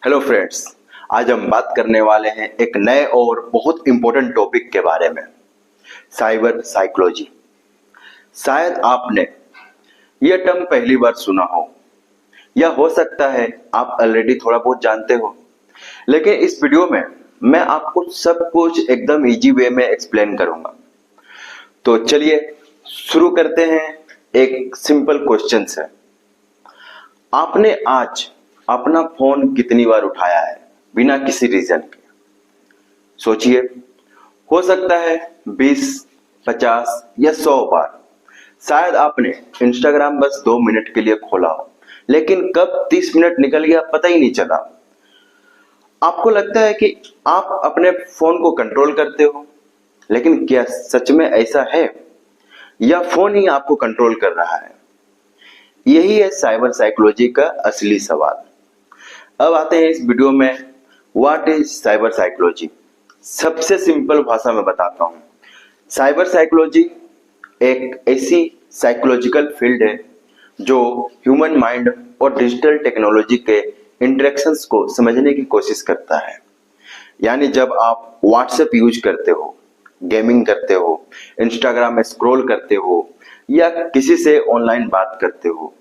Hello friends, आज हम बात करने वाले हैं एक नए और बहुत इंपॉर्टेंट टॉपिक के बारे में, साइबर साइकोलॉजी। शायद आपने यह टर्म पहली बार सुना हो या हो सकता है आप ऑलरेडी थोड़ा बहुत जानते हो, लेकिन इस वीडियो में मैं आपको सब कुछ एकदम इजी वे में एक्सप्लेन करूंगा। तो चलिए शुरू करते हैं। एक सिंपल क्वेश्चन है, आपने आज अपना फोन कितनी बार उठाया है बिना किसी रीजन के? सोचिए, हो सकता है 20, 50 या 100 बार। शायद आपने इंस्टाग्राम बस 2 मिनट के लिए खोला हो, लेकिन कब 30 मिनट निकल गया पता ही नहीं चला। आपको लगता है कि आप अपने फोन को कंट्रोल करते हो, लेकिन क्या सच में ऐसा है या फोन ही आपको कंट्रोल कर रहा है? यही है साइबर साइकोलॉजी का असली सवाल। अब आते हैं इस वीडियो में, व्हाट इज साइबर साइकोलॉजी। सबसे सिंपल भाषा में बताता हूं। साइबर साइकोलॉजी एक ऐसी साइकोलॉजिकल फील्ड है जो ह्यूमन माइंड और डिजिटल टेक्नोलॉजी के इंटरेक्शंस को समझने की कोशिश करता है। यानी जब आप व्हाट्सएप यूज करते हो, गेमिंग करते हो, इंस्टाग्राम में स्क्रॉल करते हो या किसी से ऑनलाइन बात करते हो,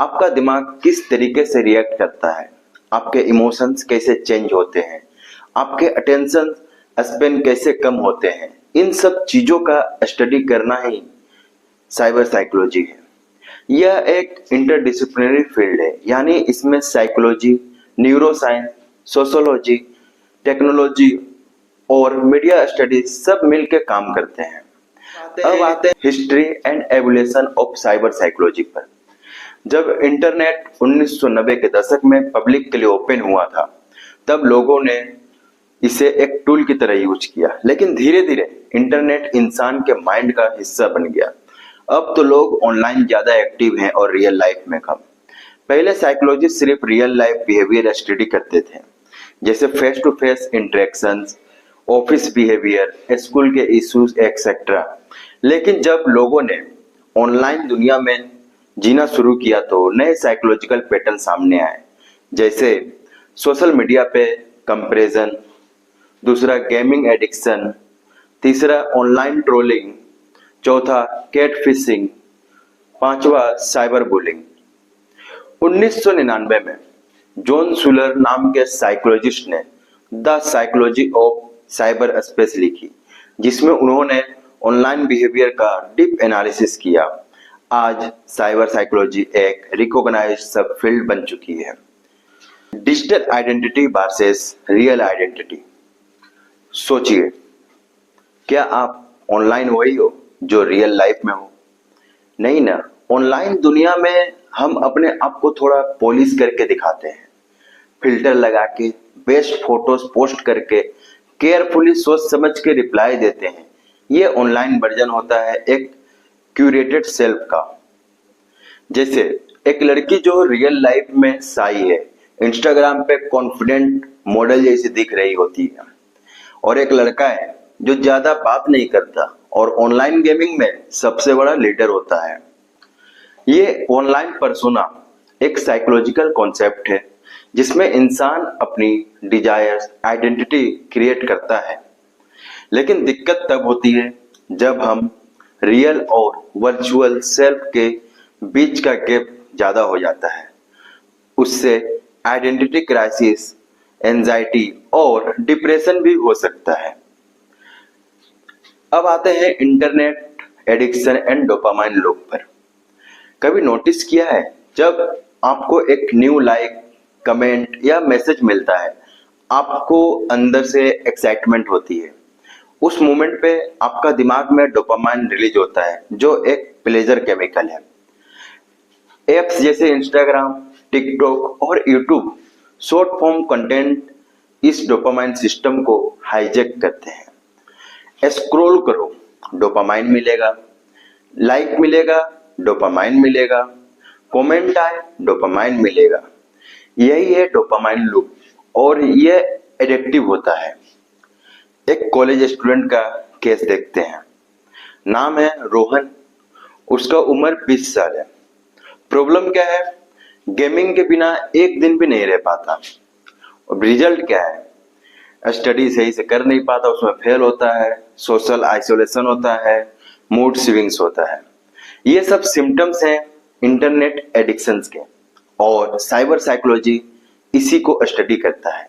आपका दिमाग किस तरीके से रिएक्ट करता है, आपके इमोशंस कैसे चेंज होते हैं, आपके अटेंशन स्पेन कैसे कम होते हैं, इन सब चीजों का स्टडी करना ही साइबर साइकोलॉजी है। यह एक इंटरडिसिप्लिनरी फील्ड है, यानी इसमें साइकोलॉजी, न्यूरोसाइंस, सोशियोलॉजी, टेक्नोलॉजी और मीडिया स्टडीज सब मिलकर काम करते हैं। अब आते हैं history and evolution of cyber psychology पर। जब इंटरनेट 1990 के दशक में पब्लिक के लिए ओपन हुआ था, तब लोगों ने इसे एक टूल की तरह यूज किया, लेकिन धीरे धीरे इंटरनेट इंसान के माइंड का हिस्सा बन गया। अब तो लोग ऑनलाइन ज्यादा एक्टिव हैं और रियल लाइफ में कम। पहले साइकोलॉजिस्ट सिर्फ रियल लाइफ बिहेवियर स्टडी करते थे, जैसे face to face interactions, office behaviour, school के इश्यूज एक्सेट्रा। लेकिन जब लोगों ने ऑनलाइन दुनिया में जीना शुरू किया तो नए साइकोलॉजिकल पैटर्न सामने आए, जैसे सोशल मीडिया पे कंपैरिजन, दूसरा गेमिंग एडिक्शन, तीसरा ऑनलाइन ट्रोलिंग, चौथा कैट फिशिंग, पांचवा साइबर बुलिंग। 1999 में जॉन सुलर नाम के साइकोलॉजिस्ट ने the psychology of cyber space लिखी, जिसमें उन्होंने ऑनलाइन बिहेवियर का डीप एनालिसिस किया। आज साइबर साइकोलॉजी एक रिकॉग्नाइज्ड सब फील्ड बन चुकी है। Digital identity versus real identity. सोचिए, क्या आप ऑनलाइन वही हो जो रियल लाइफ में हो? नहीं ना। ऑनलाइन दुनिया में हम अपने आप को थोड़ा पॉलिश करके दिखाते हैं, फिल्टर लगा के, बेस्ट फोटोज पोस्ट करके, केयरफुली सोच समझ के रिप्लाई देते हैं। ये ऑनलाइन वर्जन होता है एक क्यूरेटेड सेल्फ का। जैसे एक लड़की जो रियल लाइफ में शाई है, इंस्टाग्राम पे कॉन्फिडेंट मॉडल जैसी दिख रही होती है, और एक लड़का है जो ज्यादा बात नहीं करता और ऑनलाइन गेमिंग में सबसे बड़ा लीडर होता है। ये ऑनलाइन पर्सोना एक साइकोलॉजिकल कॉन्सेप्ट है जिसमें इंसान अपनी डिजायर्स, आइडेंटिटी क्रिएट करता है। लेकिन दिक्कत तब होती है जब हम रियल और वर्चुअल सेल्फ के बीच का गैप ज्यादा हो जाता है। उससे आइडेंटिटी क्राइसिस, एंजाइटी और डिप्रेशन भी हो सकता है। अब आते हैं internet addiction and dopamine loop पर। कभी नोटिस किया है, जब आपको एक न्यू लाइक, कमेंट या मैसेज मिलता है, आपको अंदर से एक्साइटमेंट होती है। उस मोमेंट पे आपका दिमाग में डोपामाइन रिलीज होता है, जो एक प्लेजर केमिकल है। एप्स जैसे इंस्टाग्राम, टिकटॉक और यूट्यूब शॉर्ट फॉर्म कंटेंट इस डोपामाइन सिस्टम को हाईजैक करते हैं। स्क्रॉल करो, डोपामाइन मिलेगा, लाइक मिलेगा, डोपामाइन मिलेगा, कमेंट आए, डोपामाइन मिलेगा। यही है डोपामाइन लूप और ये एडिक्टिव होता है। एक कॉलेज स्टूडेंट का केस देखते हैं। नाम है रोहन, उसका उम्र 20 साल है। प्रॉब्लम क्या है? गेमिंग के बिना एक दिन भी नहीं रह पाता। और रिजल्ट क्या है? स्टडी सही से कर नहीं पाता, उसमें फेल होता है, सोशल आइसोलेशन होता है, मूड स्विंग्स होता है। ये सब सिम्टम्स हैं इंटरनेट एडिक्शंस के। और साइबर साइकोलॉजी इसी को स्टडी करता है,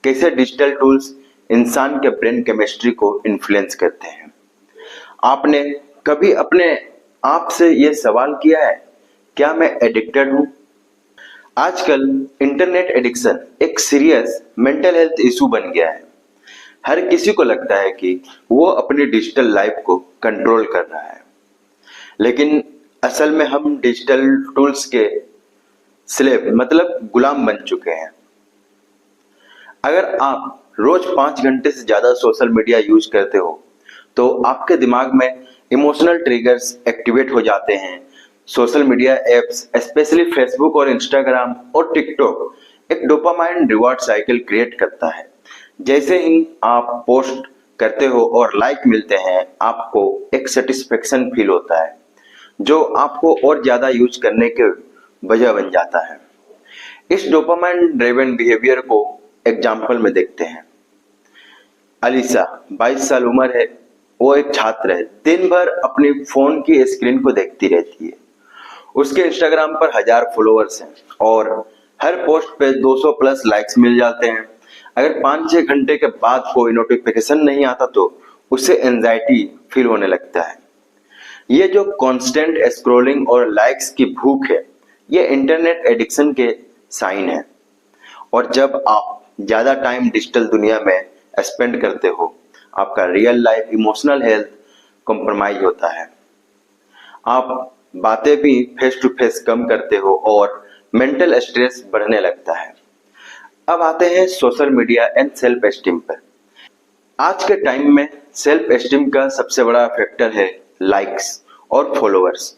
कैसे डिजिटल टूल्स इंसान के ब्रेन केमिस्ट्री को इन्फ्लुएंस करते हैं। आपने कभी अपने आप से ये सवाल किया है, क्या मैं एडिक्टेड हूं? आजकल इंटरनेट एडिक्शन एक सीरियस मेंटल हेल्थ इशू बन गया है। हर किसी को लगता है कि वो अपनी डिजिटल लाइफ को कंट्रोल कर रहा है, लेकिन असल में हम डिजिटल टूल्स के स्लेव मतलब गुलाम बन चुके हैं। अगर आप रोज 5 घंटे से ज्यादा सोशल मीडिया यूज करते हो तो आपके दिमाग में इमोशनल ट्रिगर्स एक्टिवेट हो जाते हैं। Social media apps specially Facebook और इंस्टाग्राम और टिकटॉक एक डोपामाइन रिवॉर्ड साइकिल क्रिएट करता है। जैसे ही आप पोस्ट करते हो और लाइक मिलते हैं, आपको एक सेटिस्फेक्शन फील होता है जो आपको और ज्यादा यूज करने के वजह बन जाता है। इस डोपामाइन ड्रिवन बिहेवियर को एग्जाम्पल में देखते हैं। अलीसा 22 साल उम्र है, वो एक छात्र है, दिन भर अपनी फोन की स्क्रीन को देखती रहती है। उसके इंस्टाग्राम पर 1000 फॉलोअर्स हैं और हर पोस्ट पे 200 प्लस लाइक्स मिल जाते हैं। अगर 5-6 घंटे के बाद कोई नोटिफिकेशन नहीं आता तो उसे एंजाइटी फील होने लगता है। ये जो कांस्टेंट स्क्रॉलिंग और लाइक्स की भूख है, ये इंटरनेट एडिक्शन के साइन है। और जब आप ज्यादा टाइम डिजिटल दुनिया में स्पेंड करते हो, आपका real life emotional health compromise होता है। आप बातें भी फेस टू फेस कम करते हो और मेंटल स्ट्रेस बढ़ने लगता है। अब आते हैं social media and self esteem पर। आज के टाइम में सेल्फ एस्टीम का सबसे बड़ा फैक्टर है लाइक्स और फॉलोअर्स।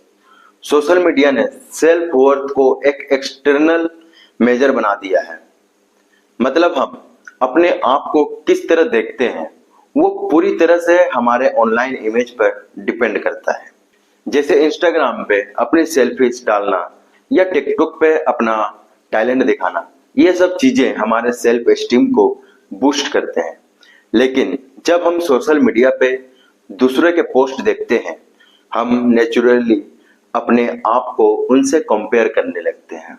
सोशल मीडिया ने सेल्फ वर्थ को एक एक्सटर्नल मेजर बना दिया है। मतलब हम अपने आप को किस तरह देखते हैं वो पूरी तरह से हमारे ऑनलाइन इमेज पर डिपेंड करता है। जैसे इंस्टाग्राम पे अपनी सेल्फीज डालना या टिकटॉक पे अपना टैलेंट दिखाना, ये सब चीजें हमारे सेल्फ एस्टीम को बूस्ट करते हैं। लेकिन जब हम सोशल मीडिया पे दूसरे के पोस्ट देखते हैं, हम नेचुरली अपने आप को उनसे कंपेयर करने लगते हैं।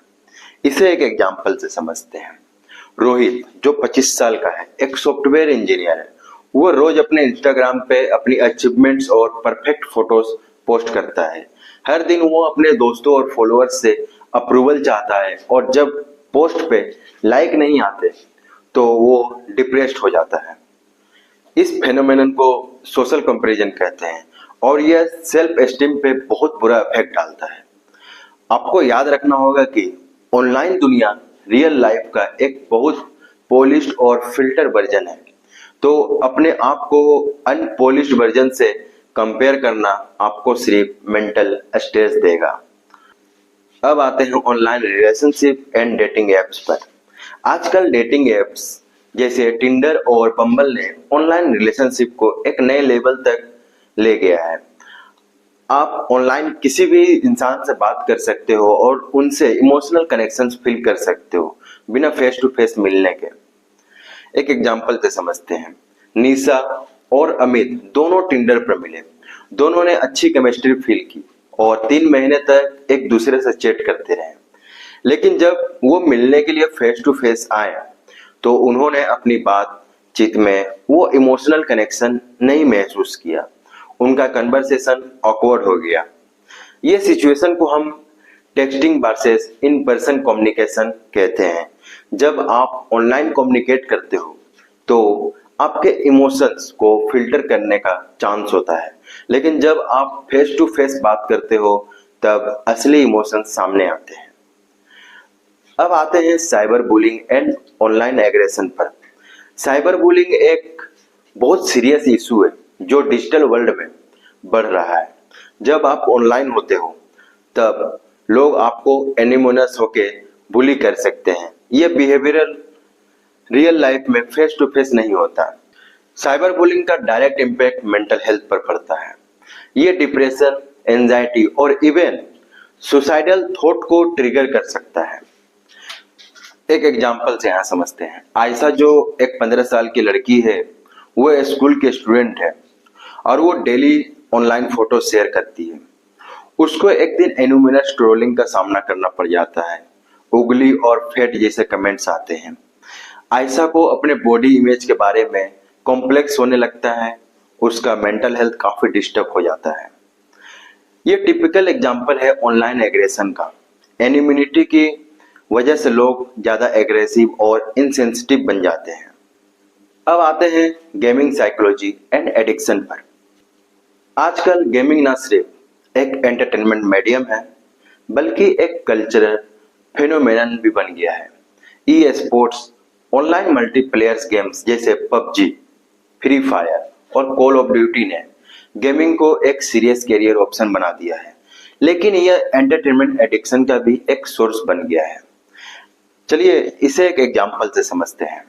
इसे एक एग्जांपल से समझते हैं। रोहित जो 25 साल का है, एक सॉफ्टवेयर इंजीनियर है। वो रोज अपने इंस्टाग्राम पे अपनी अचीवमेंट्स और परफेक्ट फोटोज पोस्ट करता है। हर दिन वो अपने दोस्तों और फॉलोअर्स से अप्रूवल चाहता है और जब पोस्ट पे लाइक नहीं आते तो वो डिप्रेस्ड हो जाता है। इस फेनोमेनन को सोशल कंपैरिजन कहते हैं और यह सेल्फ एस्टीम पे बहुत बुरा इफेक्ट डालता है। आपको याद रखना होगा कि ऑनलाइन दुनिया रियल लाइफ का एक बहुत पॉलिश्ड और फिल्टर वर्जन है, तो अपने आप को अनपॉलिश्ड वर्जन से कंपेयर करना आपको सिर्फ मेंटल स्ट्रेस देगा। अब आते हैं online relationship and dating apps पर। आजकल डेटिंग एप्स जैसे टिंडर और बम्बल ने ऑनलाइन रिलेशनशिप को एक नए लेवल तक ले गया है। आप ऑनलाइन किसी भी इंसान से बात कर सकते हो और उनसे इमोशनल कनेक्शंस फील कर सकते हो बिना फेस टू फेस मिलने के। एक एग्जांपल से समझते हैं। निशा और अमित दोनों टिंडर पर मिले। दोनों ने अच्छी केमिस्ट्री फील की और 3 महीने तक एक दूसरे से चैट करते रहे। लेकिन जब वो मिलने के लिए फेस टू फेस आए तो उन्होंने अपनी बातचीत में वो इमोशनल कनेक्शन नहीं महसूस किया। उनका कन्वर्सेशन ऑकवर्ड हो गया। ये सिचुएशन को हम texting versus in person communication कहते हैं। जब आप ऑनलाइन कम्युनिकेट करते हो तो आपके इमोशंस को फिल्टर करने का चांस होता है, लेकिन जब आप फेस टू फेस बात करते हो तब असली इमोशंस सामने आते हैं। अब आते हैं cyber bullying and online aggression पर। साइबर बुलिंग एक बहुत सीरियस इशू है जो डिजिटल वर्ल्ड में बढ़ रहा है। जब आप ऑनलाइन होते हो तब लोग आपको एनिमोनस होके बुली कर सकते हैं। यह बिहेवियरल रियल लाइफ में फेस टू फेस नहीं होता। साइबर बुलिंग का डायरेक्ट इम्पैक्ट मेंटल हेल्थ पर पड़ता है। ये डिप्रेशन, एंजाइटी और इवन सुसाइडल थॉट को ट्रिगर कर सकता है। एक एग्जाम्पल से यहाँ समझते हैं। आयशा जो एक 15 साल की लड़की है, वो स्कूल के स्टूडेंट है और वो डेली ऑनलाइन फोटो शेयर करती है। उसको एक दिन एनुमिनस ट्रोलिंग का सामना करना पड़ जाता है। उगली और फैट जैसे कमेंट्स आते हैं। आयशा को अपने बॉडी इमेज के बारे में कॉम्प्लेक्स होने लगता है। उसका मेंटल हेल्थ काफी डिस्टर्ब हो जाता है। ये टिपिकल एग्जाम्पल है ऑनलाइन एग्रेशन का। एनिमिनिटी की वजह से लोग ज्यादा एग्रेसिव और इनसेंसिटिव बन जाते हैं। अब आते हैं गेमिंग साइकोलॉजी एंड एडिक्शन पर। आजकल गेमिंग ना सिर्फ एक एंटरटेनमेंट मीडियम है, बल्कि एक कल्चरल फेनोमेनन भी बन गया है। E sports, online multipliers games जैसे पबजी, फ्री फायर और कॉल ऑफ ड्यूटी ने गेमिंग को एक सीरियस कैरियर ऑप्शन बना दिया है, लेकिन यह एंटरटेनमेंट एडिक्शन का भी एक सोर्स बन गया है। चलिए इसे एक एग्जांपल से समझते हैं।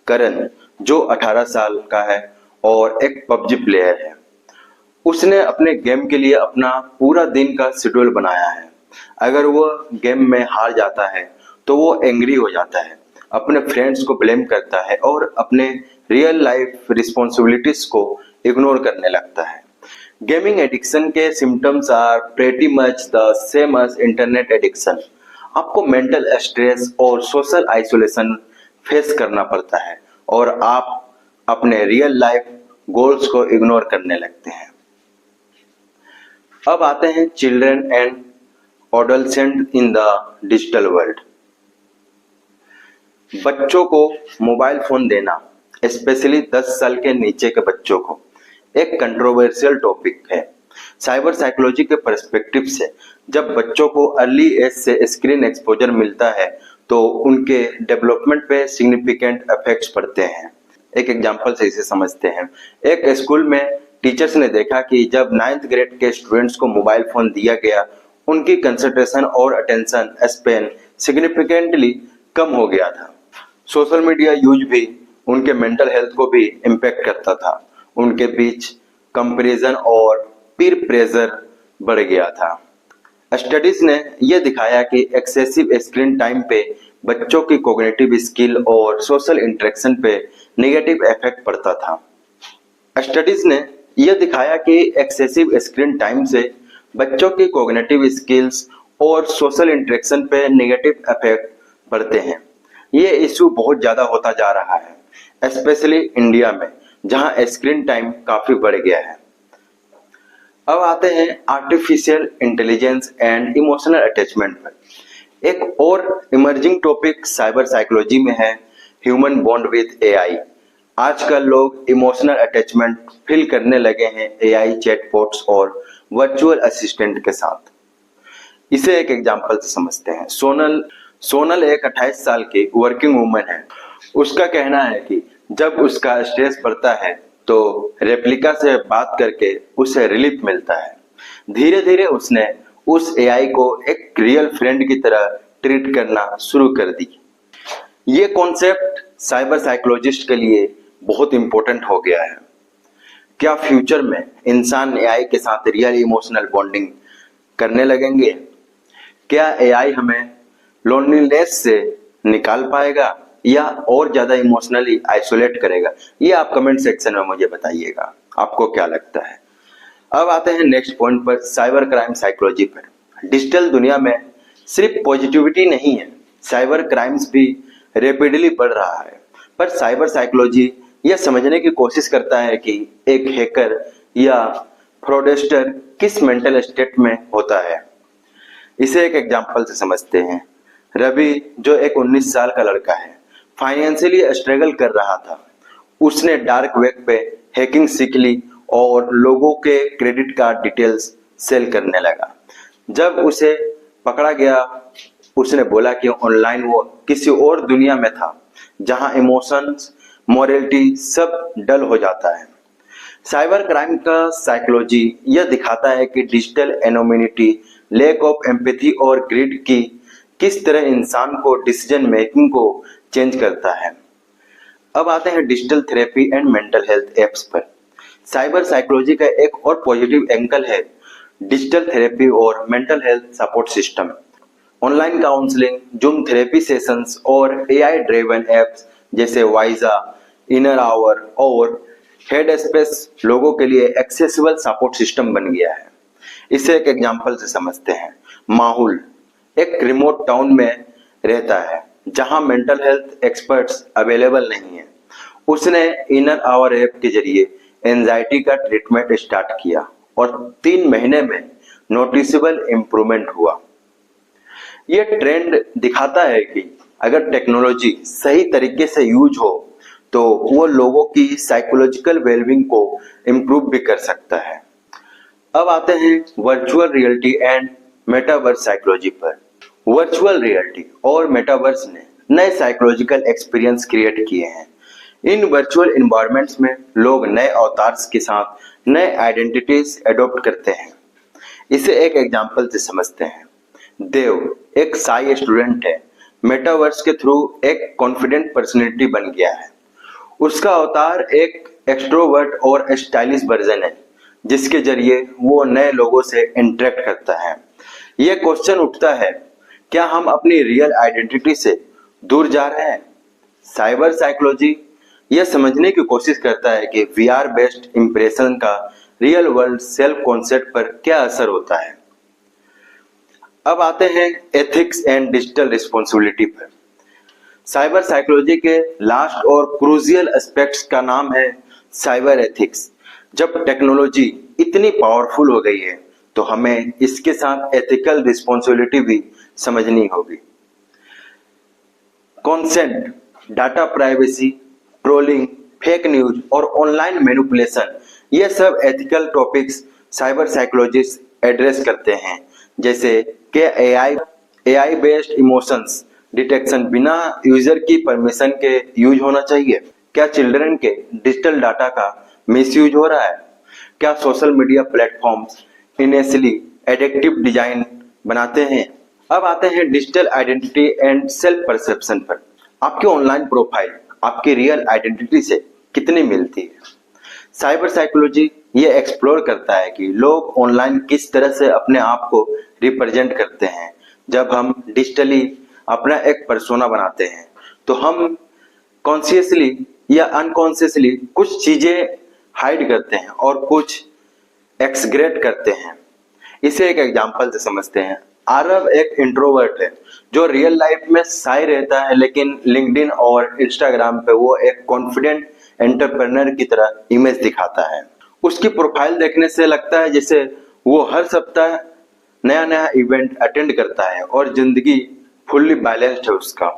करण जो 18 साल का है और एक पबजी प्लेयर है, उसने अपने गेम के लिए अपना पूरा दिन का शेड्यूल बनाया है। अगर वो गेम में हार जाता है तो वो एंग्री हो जाता है, अपने फ्रेंड्स को ब्लेम करता है और अपने रियल लाइफ रिस्पॉन्सिबिलिटीज को इग्नोर करने लगता है। गेमिंग एडिक्शन के symptoms are pretty much the same as internet addiction. आपको मेंटल स्ट्रेस और सोशल आइसोलेशन फेस करना पड़ता है और आप अपने रियल लाइफ गोल्स को इग्नोर करने लगते हैं। अब आते हैं children and adolescent in the digital world. बच्चों को मोबाइल फोन देना, स्पेशली 10 साल के नीचे के बच्चों को, एक कंट्रोवर्शियल टॉपिक है। साइबर साइकोलॉजी के पर्सपेक्टिव से जब बच्चों को अर्ली एज से स्क्रीन एक्सपोजर मिलता है तो उनके डेवलपमेंट पे सिग्निफिकेंट इफेक्ट्स पड़ते हैं। एक एग्जांपल से इसे समझते हैं। एक स्कूल में टीचर्स ने देखा कि जब 9th ग्रेड के स्टूडेंट्स को मोबाइल फोन दिया गया, उनकी कंसंट्रेशन और अटेंशन स्पेन सिग्निफिकेंटली कम हो गया था। सोशल मीडिया यूज भी उनके मेंटल हेल्थ को भी इम्पैक्ट करता था। उनके बीच कंपैरिजन और पीर प्रेशर बढ़ गया था। स्टडीज ने यह दिखाया कि एक्सेसिव स्क्रीन टाइम पे बच्चों की कॉग्निटिव स्किल और सोशल इंटरेक्शन पे नेगेटिव इफेक्ट पड़ता था। स्टडीज ने यह दिखाया कि एक्सेसिव स्क्रीन टाइम से बच्चों की कॉग्निटिव स्किल्स और सोशल इंटरेक्शन पे नेगेटिव इफेक्ट पड़ते हैं। ये इशू बहुत ज्यादा होता जा रहा है, स्पेशली इंडिया में, जहां स्क्रीन टाइम काफी बढ़ गया है। अब आते हैं artificial intelligence and emotional attachment पर। एक और इमर्जिंग टॉपिक साइबर साइकोलॉजी में है ह्यूमन बॉन्ड विद एआई। आजकल लोग इमोशनल अटैचमेंट फील करने लगे हैं एआई चैटबॉट्स और वर्चुअल असिस्टेंट के साथ। इसे एक एग्जांपल से समझते हैं। सोनल एक 28 साल की वर्किंग वुमन है। उसका कहना है कि जब उसका स्ट्रेस बढ़ता है तो रेप्लिका से बात करके उसे रिलीफ मिलता है। धीरे धीरे उसने उस एआई को एक रियल फ्रेंड की तरह ट्रीट करना शुरू कर दी। ये कॉन्सेप्ट साइबर साइकोलॉजिस्ट के लिए बहुत इंपॉर्टेंट हो गया है। क्या फ्यूचर में इंसान एआई के साथ रियल इमोशनल बॉन्डिंग करने लगेंगे? क्या एआई हमें लोनलीनेस से निकाल पाएगा या और ज्यादा इमोशनली आइसोलेट करेगा? ये आप कमेंट सेक्शन में मुझे बताइएगा, आपको क्या लगता है। अब आते हैं नेक्स्ट पॉइंट पर, साइबर क्राइम साइकोलॉजी पर। डिजिटल दुनिया में सिर्फ पॉजिटिविटी नहीं है, साइबर क्राइम्स भी रैपिडली बढ़ रहा है। पर साइबर साइकोलॉजी यह समझने की कोशिश करता है कि एक हैकर या फ्रॉडस्टर किस मेंटल स्टेट में होता है। इसे एक एग्जांपल से समझते हैं। रवि जो एक 19 साल का लड़का है, फाइनेंशियली स्ट्रगल कर रहा था। उसने डार्क वेब पे हैकिंग सीख ली और लोगों के क्रेडिट कार्ड डिटेल्स सेल करने लगा। जब उसे पकड़ा गया, उसने बोला कि ऑनलाइन वो किसी और दुनिया में था जहां इमोशंस, मोरालिटी सब डल हो जाता है। साइबर क्राइम का साइकोलॉजी यह दिखाता है कि digital anonymity, lack of empathy और ग्रीड की किस तरह इंसान को डिसीजन मेकिंग को चेंज करता है। अब आते हैं digital therapy and mental health apps पर। साइबर साइकोलॉजी का एक और पॉजिटिव एंगल है डिजिटल थेरेपी और mental health support system. Online counselling, zoom therapy sessions और एआई ड्रिवन एप्स जैसे वाइजा, इनर आवर और हेडस्पेस लोगों के लिए एक्सेसिबल सपोर्ट सिस्टम बन गया है। इसे एक एग्जांपल से समझते हैं। माहौल एक रिमोट टाउन में रहता है जहां मेंटल हेल्थ एक्सपर्ट्स अवेलेबल नहीं है। उसने इनर आवर ऐप के जरिए एंजाइटी का ट्रीटमेंट स्टार्ट किया और 3 महीने में नोटिसेबल इम्प्रूवमेंट हुआ। यह ट्रेंड दिखाता है कि अगर टेक्नोलॉजी सही तरीके से यूज हो तो वो लोगों की साइकोलॉजिकल वेलबींग को इम्प्रूव भी कर सकता है। अब आते हैं virtual reality and metaverse psychology पर। वर्चुअल रियलिटी और मेटावर्स ने नए साइकोलॉजिकल एक्सपीरियंस क्रिएट किए हैं। इन वर्चुअल एनवायरनमेंट्स में लोग नए अवतार्स के साथ नए आइडेंटिटीज एडॉप्ट करते हैं। इसे एक एग्जांपल से समझते हैं। देव एक साई स्टूडेंट है, मेटावर्स के थ्रू एक कॉन्फिडेंट पर्सनैलिटी बन गया है। उसका अवतार एक एक्सट्रोवर्ट और स्टाइलिश वर्जन है जिसके जरिए वो नए लोगों से इंटरेक्ट करता है। यह क्वेश्चन उठता है, क्या हम अपनी रियल आइडेंटिटी से दूर जा रहे हैं? साइबर साइकोलॉजी यह समझने की कोशिश करता है कि वीआर बेस्ड इंप्रेशन का रियल वर्ल्ड सेल्फ कॉन्सेप्ट पर क्या असर होता है। अब आते हैं एथिक्स एंड डिजिटल रिस्पॉन्सिबिलिटी पर। साइबर साइकोलॉजी के लास्ट और क्रूशियल एस्पेक्ट्स का नाम है साइबर एथिक्स। जब टेक्नोलॉजी इतनी पावरफुल हो गई है तो हमें इसके साथ एथिकल रिस्पॉन्सिबिलिटी भी समझनी होगी। Consent, data privacy, trolling, fake news और ऑनलाइन मैनिपुलेशन, ये सब ethical topics cyber psychologist address करते हैं। जैसे कि एआई बेस्ड इमोशंस डिटेक्शन बिना यूजर की परमिशन के यूज होना चाहिए। क्या चिल्ड्रन के डिजिटल डाटा का मिसयूज हो रहा है? क्या social media platforms innately addictive design बनाते हैं? अब आते हैं digital identity and self perception पर। आपकी ऑनलाइन प्रोफाइल आपकी रियल आइडेंटिटी से कितनी मिलती है? साइबर साइकोलॉजी ये एक्सप्लोर करता है कि लोग ऑनलाइन किस तरह से अपने आप को रिप्रेजेंट करते हैं। जब हम डिजिटली अपना एक पर्सोना बनाते हैं तो हम कॉन्शियसली या अनकॉन्शियसली कुछ चीजें हाइड करते हैं और कुछ एक्सग्रेट करते हैं। इसे एक एग्जांपल से समझते हैं। आरव एक इंट्रोवर्ट है जो रियल लाइफ में शाय रहता है, लेकिन लिंक्डइन और इंस्टाग्राम पे वो एक कॉन्फिडेंट एंटरप्रेन्योर की तरह इमेज दिखाता है। उसकी प्रोफाइल देखने से लगता है जैसे वो हर सप्ताह नया नया इवेंट अटेंड करता है और जिंदगी फुल्ली बैलेंस्ड है उसका,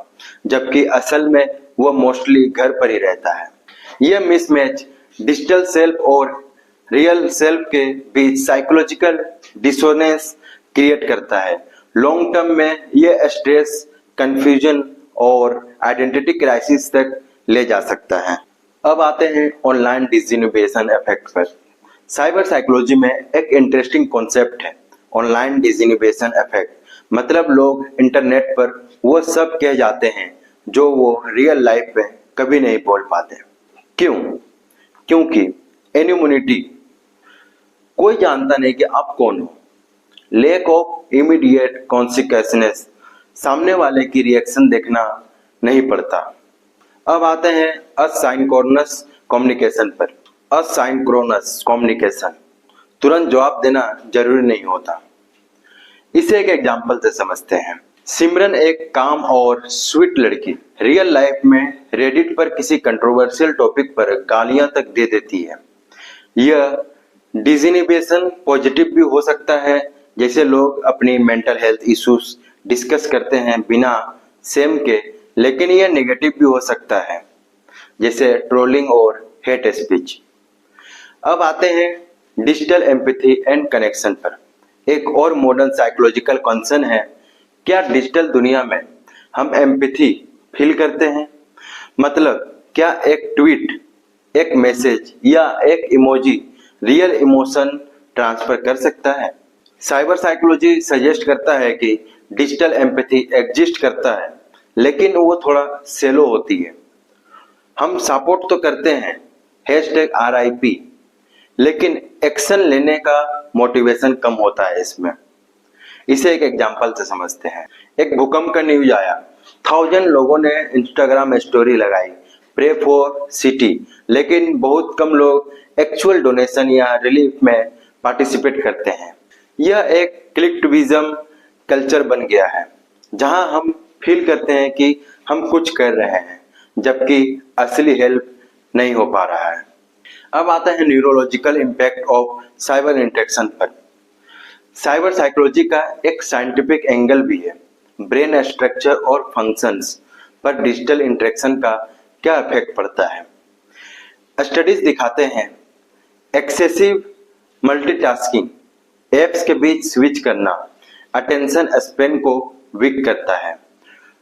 जबकि असल में वो मोस्टली घर पर ही रहता है। यह मिसमैच डिजिटल सेल्फ और रियल सेल्फ के बीच साइकोलॉजिकल डिसोनेंस क्रिएट करता है। लॉन्ग टर्म में यह स्ट्रेस, कंफ्यूजन और आइडेंटिटी क्राइसिस तक ले जा सकता है। अब आते हैं ऑनलाइन डिसइनोवेशन इफेक्ट पर। साइबर साइकोलॉजी में एक इंटरेस्टिंग कॉन्सेप्ट है ऑनलाइन डिसइनोवेशन इफेक्ट। मतलब लोग इंटरनेट पर वो सब कह जाते हैं जो वो रियल लाइफ में कभी नहीं बोल पाते। क्यों? क्योंकि एनोनिमिटी, कोई जानता नहीं कि आप कौन हो। लैक ऑफ इमीडिएट कॉन्सिक्वेंसेस, सामने वाले की रिएक्शन देखना नहीं पड़ता। अब आते हैं असाइंक्रोनस कम्युनिकेशन पर। असाइंक्रोनस कम्युनिकेशन, तुरंत जवाब देना जरूरी नहीं होता। इसे एक एग्जांपल से समझते हैं। सिमरन एक काम और स्वीट लड़की रियल लाइफ में रेडिट पर किसी कंट्रोवर्शियल टॉपिक पर गालियां तक दे देती है। यह डिसइनोवेशन पॉजिटिव भी हो सकता है, जैसे लोग अपनी मेंटल हेल्थ इश्यूज डिस्कस करते हैं बिना सेम के, लेकिन यह नेगेटिव भी हो सकता है, जैसे ट्रोलिंग और हेट स्पीच। अब आते हैं डिजिटल एम्पैथी एंड कनेक्शन पर। एक और मॉडर्न साइकोलॉजिकल कंसर्न है, क्या डिजिटल दुनिया में हम एम्पैथी फील करते हैं? मतलब क्या एक ट्वीट, एक मैसेज या एक इमोजी रियल इमोशन ट्रांसफर कर सकता है? साइबर साइकोलॉजी सजेस्ट करता है कि डिजिटल एम्पैथी एग्जिस्ट करता है, लेकिन वो थोड़ा सेलो होती है। हम सपोर्ट तो करते हैं #RIP, लेकिन एक्शन लेने का मोटिवेशन कम होता है इसमें। इसे एक एग्जांपल से समझते हैं। एक भूकंप का न्यूज आया, 1000 लोगों ने इंस्टाग्राम स्टोरी लगाई, प्रे फॉर सिटी, लेकिन बहुत कम लोग एक्चुअल डोनेशन या रिलीफ में पार्टिसिपेट करते हैं। यह एक क्लिकटिविज्म कल्चर बन गया है, जहां हम फील करते हैं कि हम कुछ कर रहे हैं, जबकि असली हेल्प नहीं हो पा रहा है। अब आता है neurological impact of cyber interaction पर। साइबर साइकोलॉजी का एक साइंटिफिक एंगल भी है। ब्रेन स्ट्रक्चर और फंक्शंस पर डिजिटल इंटरेक्शन का क्या इफेक्ट पड़ता है। स्टडीज दिखाते हैं एक्सेसिव मल्टीटास्किंग, एप्स के बीच स्विच करना अटेंशन स्पैन को वीक करता है।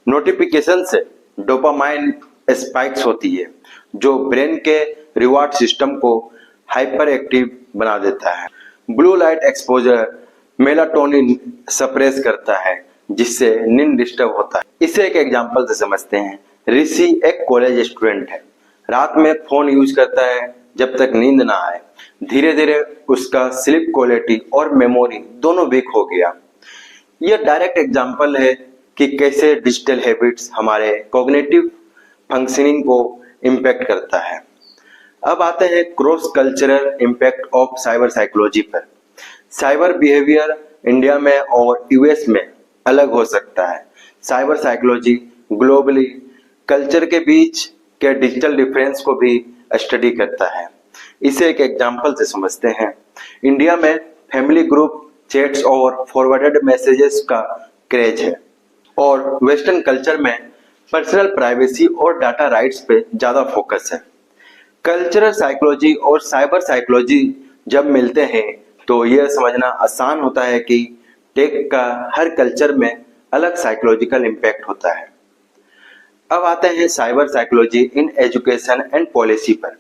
नोटिफिकेशन से डोपामाइन स्पाइक्स होती है, जो ब्रेन के रिवार्ड सिस्टम को हाइपर एक्टिव बना देता है। Blue light exposure melatonin suppress करता है, जिससे नींद डिस्टर्ब होता है। इसे एक एग्जांपल से समझते हैं। ऋषि एक कॉलेज स्टूडेंट है, रात में फोन यूज करता है जब तक नींद ना आए। धीरे धीरे उसका स्लीप क्वालिटी और मेमोरी दोनों वीक हो गया। यह डायरेक्ट एग्जांपल है कि कैसे डिजिटल हैबिट्स हमारे कॉग्निटिव फंक्शनिंग को इम्पैक्ट करता है। अब आते हैं cross cultural impact of cyber psychology पर। साइबर बिहेवियर इंडिया में और यूएस में अलग हो सकता है। साइबर साइकोलॉजी ग्लोबली कल्चर के बीच के डिजिटल डिफरेंस को भी स्टडी करता है। इसे एक एग्जांपल से समझते हैं। इंडिया में फैमिली ग्रुप चैट्स और फॉरवर्डेड मैसेजेस का क्रेज है, और वेस्टर्न कल्चर में पर्सनल प्राइवेसी और डाटा राइट्स पे ज्यादा फोकस है। कल्चरल साइकोलॉजी और साइबर साइकोलॉजी जब मिलते हैं तो यह समझना आसान होता है कि टेक का हर कल्चर में अलग साइकोलॉजिकल इम्पैक्ट होता है। अब आते हैं cyber psychology in education and policy पर।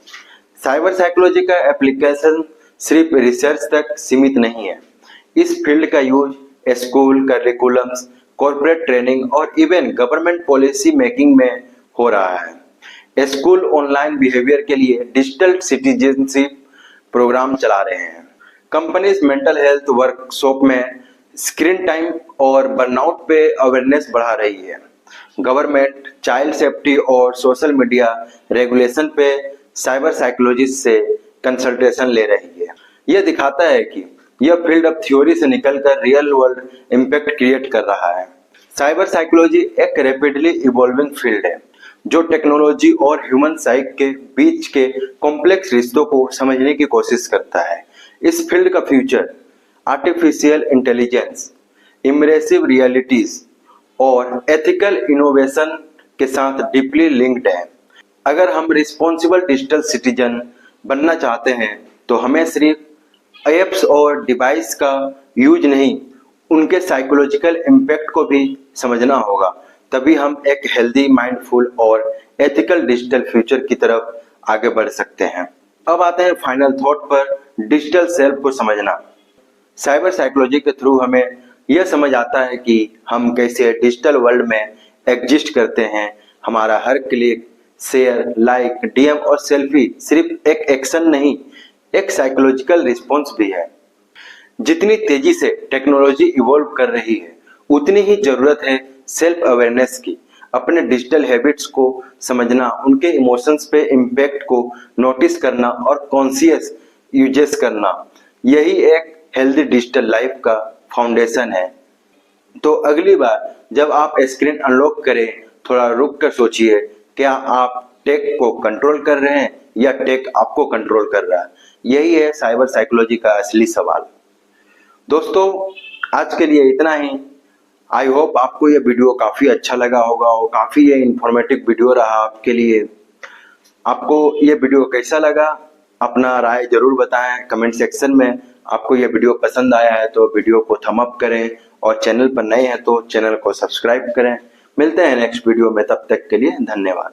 साइबर साइकोलॉजी का एप्लीकेशन सिर्फ रिसर्च तक सीमित नहीं है। इस फील्ड का use school curriculums, corporate training और इवन गवर्नमेंट पॉलिसी मेकिंग में हो रहा है। स्कूल ऑनलाइन बिहेवियर के लिए डिजिटल सिटीजनशिप प्रोग्राम चला रहे हैं। कंपनीज मेंटल हेल्थ वर्कशॉप में स्क्रीन टाइम और बर्नआउट पे अवेयरनेस बढ़ा रही है। गवर्नमेंट चाइल्ड सेफ्टी और सोशल मीडिया रेगुलेशन पे साइबर साइकोलॉजिस्ट से कंसल्टेशन ले रही है। यह दिखाता है कि यह फील्ड अब थ्योरी से निकलकर रियल वर्ल्ड इम्पैक्ट क्रिएट कर रहा है। साइबर साइकोलॉजी एक रैपिडली इवॉल्विंग फील्ड है, जो टेक्नोलॉजी और ह्यूमन साइक के बीच के कॉम्प्लेक्स रिश्तों को समझने की कोशिश करता है। इस फील्ड का future artificial intelligence, immersive realities और एथिकल इनोवेशन के साथ डीपली लिंक्ड है। अगर हम रिस्पॉन्सिबल डिजिटल सिटीजन बनना चाहते हैं तो हमें सिर्फ एप्स और डिवाइस का यूज नहीं, उनके साइकोलॉजिकल इम्पैक्ट को भी समझना होगा। तभी हम एक हेल्दी, माइंडफुल और एथिकल डिजिटल फ्यूचर की तरफ आगे बढ़ सकते हैं। अब आते हैं फाइनल थॉट पर, डिजिटल सेल्फ को समझना। साइबर साइकोलॉजी के थ्रू हमें यह समझ आता है कि हम कैसे डिजिटल वर्ल्ड में एग्जिस्ट करते हैं। हमारा हर क्लिक, शेयर, लाइक, डीएम और सेल्फी सिर्फ एक एक्शन नहीं, एक साइकोलॉजिकल रिस्पॉन्स भी है। जितनी तेजी से टेक्नोलॉजी इवॉल्व कर रही है, उतनी ही जरूरत है सेल्फ अवेयरनेस की। अपने डिजिटल हैबिट्स को समझना, उनके इमोशंस पे इम्पैक्ट को नोटिस करना और कॉन्शियस यूजेस करना, यही एक हेल्दी डिजिटल लाइफ का फाउंडेशन है। तो अगली बार जब आप स्क्रीन अनलॉक करें, थोड़ा रुक कर सोचिए, क्या आप टेक को कंट्रोल कर रहे हैं या टेक आपको कंट्रोल कर रहा है? यही है साइबर साइकोलॉजी का असली सवाल। दोस्तों, आज के लिए इतना ही। आई होप आपको ये वीडियो काफी अच्छा लगा होगा और काफी ये इंफॉर्मेटिव वीडियो रहा आपके लिए। आपको ये वीडियो कैसा लगा, अपना राय जरूर बताएं कमेंट सेक्शन में। आपको ये वीडियो पसंद आया है तो वीडियो को थम अप करें, और चैनल पर नए हैं तो चैनल को सब्सक्राइब करें। मिलते हैं नेक्स्ट वीडियो में, तब तक के लिए धन्यवाद।